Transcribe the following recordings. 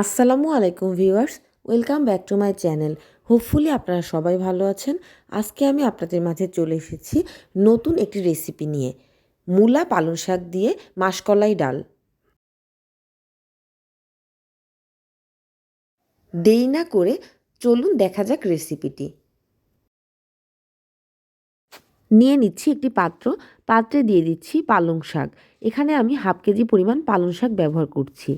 আসসালামু আলাইকুম viewers, welcome back to my channel. Hopefully আপনারা সবাই ভালো আছেন। আজকে আমি আপনাদের মাঝে চলে এসেছি নতুন একটি রেসিপি নিয়ে, মূলা পালং শাক দিয়ে মাসকলাই ডাল। দেরি না করে চলুন দেখা যাক রেসিপিটি। নিয়ে নিচ্ছি একটি পাত্রে দিয়ে দিচ্ছি পালং শাক। এখানে আমি হাফ কেজি পরিমাণ পালং শাক ব্যবহার করছি।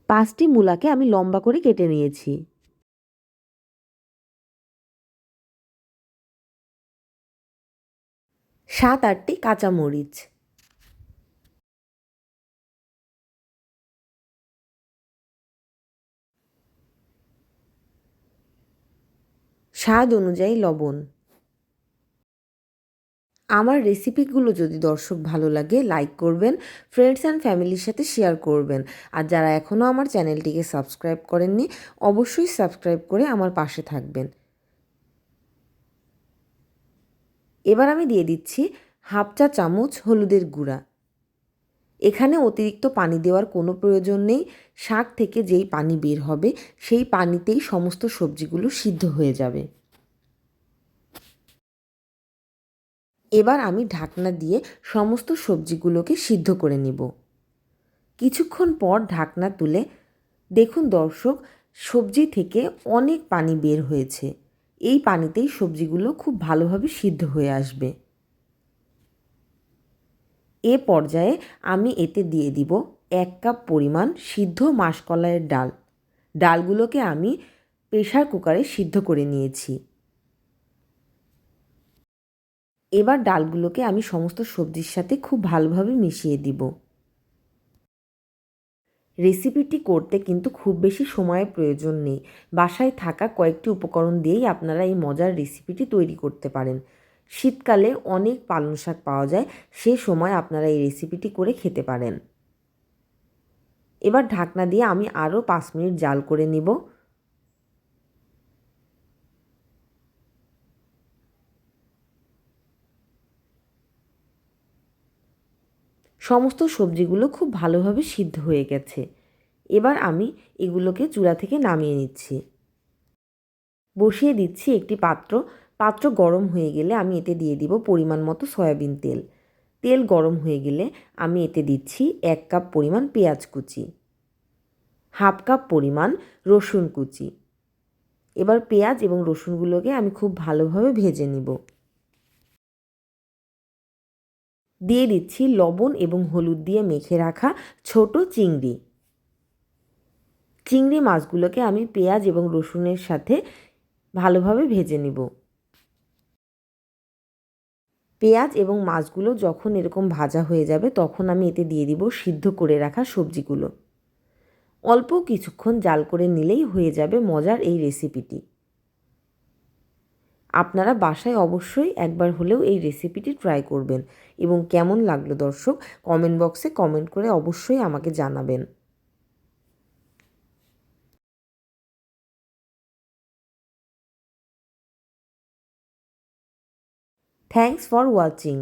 5টি মূলাকে আমি লম্বা করে কেটে নিয়েছি। সাত আটটি কাঁচামরিচ, স্বাদ অনুযায়ী লবণ। আমার রেসিপিগুলো যদি দর্শক ভালো লাগে লাইক করবেন, ফ্রেন্ডস অ্যান্ড ফ্যামিলির সাথে শেয়ার করবেন। আর যারা এখনও আমার চ্যানেলটিকে সাবস্ক্রাইব করেননি অবশ্যই সাবস্ক্রাইব করে আমার পাশে থাকবেন। এবার আমি দিয়ে দিচ্ছি হাফ চা চামচ হলুদের গুঁড়া। এখানে অতিরিক্ত পানি দেওয়ার কোনো প্রয়োজন নেই। শাক থেকে যেই পানি বের হবে সেই পানিতেই সমস্ত সবজিগুলো সিদ্ধ হয়ে যাবে। এবার আমি ঢাকনা দিয়ে সমস্ত সবজিগুলোকে সিদ্ধ করে নিব। কিছুক্ষণ পর ঢাকনা তুলে দেখুন দর্শক, সবজি থেকে অনেক পানি বের হয়েছে। এই পানিতেই সবজিগুলো খুব ভালোভাবে সিদ্ধ হয়ে আসবে। এ পর্যায়ে আমি এতে দিয়ে দিব 1 কাপ পরিমাণ সিদ্ধ মাসকলাইয়ের ডাল। ডালগুলোকে আমি প্রেসার কুকারে সিদ্ধ করে নিয়েছি। এবার ডালগুলোকে আমি সমস্ত সবজির সাথে খুব ভালোভাবে মিশিয়ে দিব। রেসিপিটি করতে কিন্তু খুব বেশি সময়ের প্রয়োজন নেই। বাসায় থাকা কয়েকটি উপকরণ দিয়েই আপনারা এই মজার রেসিপিটি তৈরি করতে পারেন। শীতকালে অনেক পালং শাক পাওয়া যায়, সে সময় আপনারা এই রেসিপিটি করে খেতে পারেন। এবার ঢাকনা দিয়ে আমি আরও 5 মিনিট জাল করে নিব। সমস্ত সবজিগুলো খুব ভালোভাবে সিদ্ধ হয়ে গেছে। এবার আমি এগুলোকে চুলা থেকে নামিয়ে নিচ্ছি। বসিয়ে দিচ্ছি একটি পাত্র গরম হয়ে গেলে আমি এতে দিয়ে দিব পরিমাণ মতো সয়াবিন তেল। তেল গরম হয়ে গেলে আমি এতে দিচ্ছি 1 কাপ পরিমাণ পেঁয়াজ কুচি, হাফ কাপ পরিমাণ রসুন কুচি। এবার পেঁয়াজ এবং রসুনগুলোকে আমি খুব ভালোভাবে ভেজে নিব। দিয়ে দিচ্ছি লবণ এবং হলুদ দিয়ে মেখে রাখা ছোট চিংড়ি। চিংড়ি মাছগুলোকে আমি পেঁয়াজ এবং রসুনের সাথে ভালোভাবে ভেজে নিব। পেঁয়াজ এবং মাছগুলো যখন এরকম ভাজা হয়ে যাবে তখন আমি এতে দিয়ে দিব সিদ্ধ করে রাখা সবজিগুলো। অল্প কিছুক্ষণ জাল করে নিলেই হয়ে যাবে মজার এই রেসিপিটি। আপনারা বাসায় অবশ্যই একবার হলেও এই রেসিপিটি ট্রাই করবেন এবং কেমন লাগলো দর্শক কমেন্ট বক্সে কমেন্ট করে অবশ্যই আমাকে জানাবেন। Thanks for watching.